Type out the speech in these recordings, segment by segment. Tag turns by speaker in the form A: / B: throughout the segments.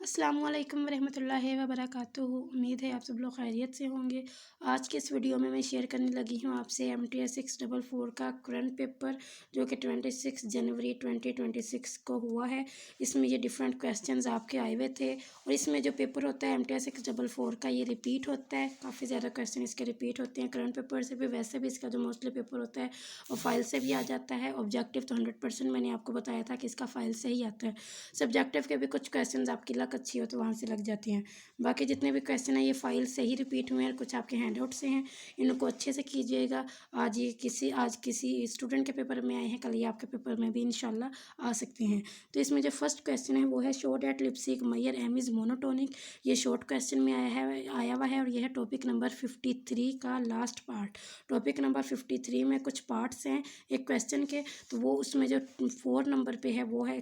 A: अस्सलामुअलैकुम रहमतुल्लाहि व बरकातुहू। उम्मीद है आप सब लोग खैरियत से होंगे। आज के इस वीडियो में मैं शेयर करने लगी हूँ आपसे MTS 644 का करंट पेपर जो कि 26 जनवरी 2026 को हुआ है। इसमें ये डिफरेंट क्वेश्चंस आपके आए हुए थे और इसमें जो पेपर होता है MTS 644 का ये रिपीट होता है। काफ़ी ज़्यादा क्वेश्चन इसके रिपीट होते हैं करंट पेपर से भी, वैसे भी इसका जो मोस्टली पेपर होता है वो फाइल से भी आ जाता है। ऑब्जेक्टिव तो 100% मैंने आपको बताया था कि इसका फाइल से ही आता है। सब्जेक्टिव के भी कुछ क्वेश्चन आपकी लक अच्छी हो तो वहाँ से लग जाती हैं। बाकी जितने भी क्वेश्चन हैं ये फाइल से ही रिपीट हुए हैं, कुछ आपके हैंड आउट से हैं। इनको अच्छे से कीजिएगा। आज किसी स्टूडेंट के पेपर में आए हैं, कल ये आपके पेपर में भी इंशाल्लाह आ सकते हैं। तो इसमें जो फर्स्ट क्वेश्चन है वो है show that Lebesgue measure M is monotonic. ये शॉर्ट क्वेश्चन में आया हुआ है और यह है टॉपिक नंबर 53 का लास्ट पार्ट। टॉपिक नंबर 53 में कुछ पार्ट्स हैं एक क्वेश्चन के, तो वो उसमें जो 4 नंबर पे है वो है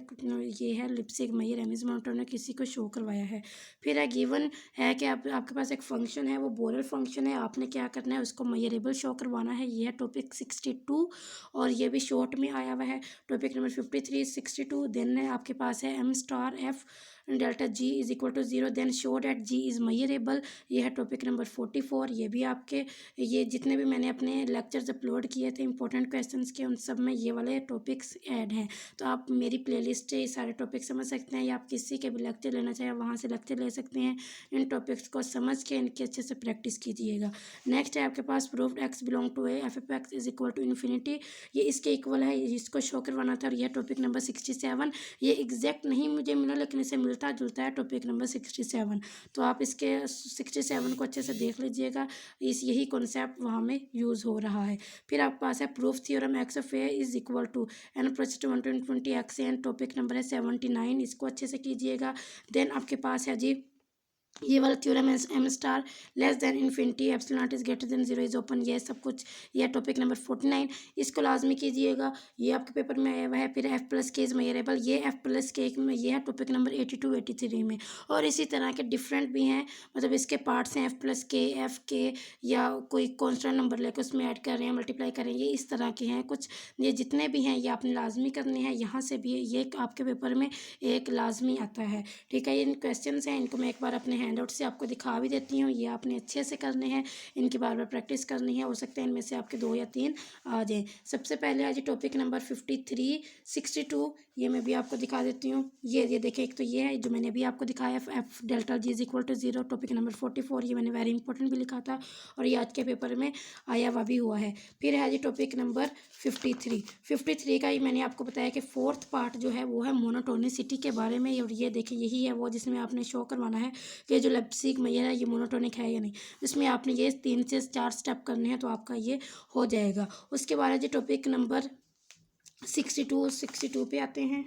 A: ये है लिपसिक मयर एम इज़ मोनोटोनिक, किसी को शो करवाया है। फिर है गिवन है कि आपके पास एक फंक्शन है, वो बोरल फंक्शन है। आपने क्या करना है, उसको मयरेबल शो करवाना है। ये है टॉपिक 62 और ये भी शॉर्ट में आया हुआ है। टॉपिक नंबर 53 62 देन है आपके पास है M star F delta G is equal to 0 then show that G is measurable. ये है टॉपिक नंबर 44। ये भी आपके ये जितने भी मैंने अपने लेक्चर्स अपलोड किए थे इंपॉर्टेंट क्वेश्चंस के, उन सब में ये वाले टॉपिक्स ऐड हैं। तो आप मेरी प्लेलिस्ट से ये सारे टॉपिक समझ सकते हैं या आप किसी के भी लेक्चर लेना चाहें वहाँ से लेक्चर ले सकते हैं। इन टॉपिक्स को समझ के इनकी अच्छे से प्रैक्टिस कीजिएगा। नेक्स्ट है आपके पास proved X belong to A F X is equal to infinity. ये इसके इक्वल है, इसको शो करवाना था और यह टॉपिक नंबर 67। ये एग्जैक्ट नहीं मुझे मिला लेकिन इसे मिलता जुलता है टॉपिक नंबर 67। तो आप इसके 67 को अच्छे से देख लीजिएगा, यही कॉन्सेप्ट वहाँ में यूज़ हो रहा है। फिर आपके पास है proof theorem x of a is equal to n plus 120 x n. Topic number है 79, इसको अच्छे से कीजिएगा। देन आपके पास है जी ये वाला थ्योरम है M star less than infinity epsilon naught is greater than 0 is open. ये सब कुछ ये टॉपिक नंबर 49, इसको लाजमी कीजिएगा। ये आपके पेपर में आया हुआ है। फिर एफ प्लस के इज मयरेबल, ये एफ प्लस के में ये है टॉपिक नंबर 82 83 में। और इसी तरह के डिफरेंट भी हैं, मतलब इसके पार्ट्स हैं एफ प्लस के एफ के, या कोई कॉन्स्टेंट नंबर लेकर उसमें ऐड कर रहे हैं मल्टीप्लाई कर रहे हैं, ये इस तरह के हैं कुछ। ये जितने भी हैं ये आपने लाजमी करने हैं। यहाँ से भी ये आपके पेपर में एक लाजमी आता है। ठीक है, ये इन क्वेश्चन हैं, इनको मैं एक बार अपने हैंड आउट से आपको दिखा भी देती हूँ। ये आपने अच्छे से करने हैं, इनकी बार बार प्रैक्टिस करनी है। हो सकता है इनमें से आपके 2 या 3 आ जाएँ। सबसे पहले आज टॉपिक नंबर 53 62, ये मैं भी आपको दिखा देती हूँ। ये देखें, एक तो ये है जो मैंने अभी आपको दिखाया F delta G is equal to 0। Topic number 44 ये मैंने वेरी इंपॉर्टेंट भी लिखा था और ये आज के पेपर में आया हुआ भी हुआ है। फिर है जी टॉपिक नंबर 53 का ही मैंने आपको बताया कि 4th पार्ट जो है वो है मोनोटोनिसिटी के बारे में। और ये देखिए यही है वो जिसमें आपने शो करवाना है कि जो लेप्सिक मयर है ये मोनोटोनिक है या नहीं। इसमें आपने ये 3 से 4 स्टेप करने हैं तो आपका ये हो जाएगा। उसके बाद जो टॉपिक नंबर 62 पे आते हैं।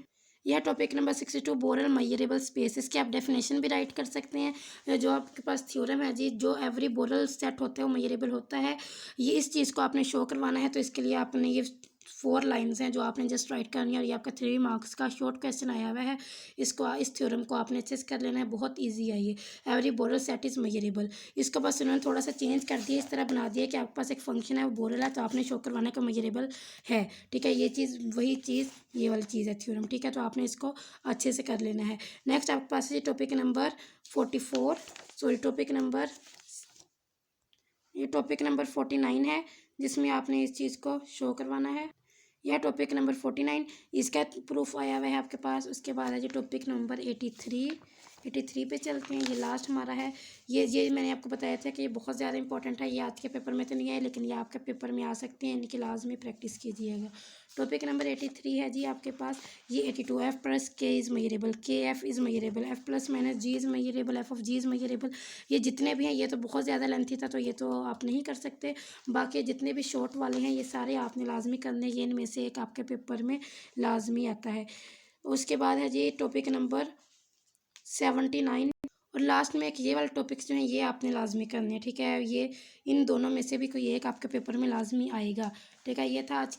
A: यह टॉपिक नंबर 62 बोरल मयरेबल स्पेसिस की आप डेफिनेशन भी राइट कर सकते हैं। जो आपके पास थ्योरम है जी, जो एवरी बोरल सेट होता है वो मयरेबल होता है, ये इस चीज़ को आपने शो करवाना है। तो इसके लिए आपने ये 4 लाइन्स हैं जो आपने जस्ट राइट करनी है और ये आपका 3 मार्क्स का शॉर्ट क्वेश्चन आया हुआ है। इस थ्योरम को आपने अच्छे से कर लेना है, बहुत ईजी है ये। एवरी बोरल सेट इज़ मयरेबल, इसको बस उन्होंने थोड़ा सा चेंज कर दिया, इस तरह बना दिया कि आपके पास एक फंक्शन है वो बोरल है तो आपने शो करवाना है कि मयरेबल है। ठीक है, ये चीज़ वही चीज़ ये वाली चीज़ है थ्योरम। ठीक है, तो आपने इसको अच्छे से कर लेना है। नेक्स्ट आपके पास है topic number 44, sorry topic number 49 है जिसमें आपने इस चीज़ को शो करवाना है। यह टॉपिक नंबर 49, इसका प्रूफ आया हुआ है आपके पास। उसके बाद है जी टॉपिक नंबर 83 पे चलते हैं। ये लास्ट हमारा है। ये मैंने आपको बताया था कि ये बहुत ज़्यादा इंपॉर्टेंट है। ये आज के पेपर में तो नहीं है लेकिन ये आपके पेपर में आ सकते हैं, इनकी लाजमी प्रैक्टिस कीजिएगा। टॉपिक नंबर 83 है जी आपके पास। ये 82 F plus K is measurable, K F is measurable, F plus minus G is measurable, F of G is measurable. ये जितने भी हैं ये तो बहुत ज़्यादा लेंथी था तो ये तो आप नहीं कर सकते। बाकी जितने भी शॉर्ट वाले हैं ये सारे आपने लाजमी करने, ये इनमें से एक आपके पेपर में लाजमी आता है। उसके बाद है जी टॉपिक नंबर 79 और लास्ट में एक ये वाले टॉपिक्स जो हैं ये आपने लाजमी करने हैं। ठीक है, ये इन दोनों में से भी कोई एक आपके पेपर में लाजमी आएगा। ठीक है, ये था आज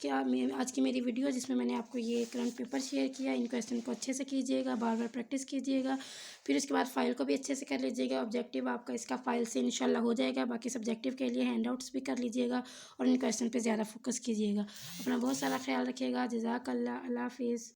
A: की मेरी वीडियो जिसमें मैंने आपको ये करंट पेपर शेयर किया। इन क्वेश्चन को अच्छे से कीजिएगा, बार बार प्रैक्टिस कीजिएगा। फिर उसके बाद फाइल को भी अच्छे से कर लीजिएगा। ऑब्जेक्टिव आपका इसका फाइल से इंशाल्लाह हो जाएगा। बाकी सब्जेक्टिव के लिए हैंड आउट्स भी कर लीजिएगा और इन क्वेश्चन पर ज़्यादा फोकस कीजिएगा। अपना बहुत सारा ख्याल रखिएगा। जज़ाकल्लाह, अल्लाह हाफिज़।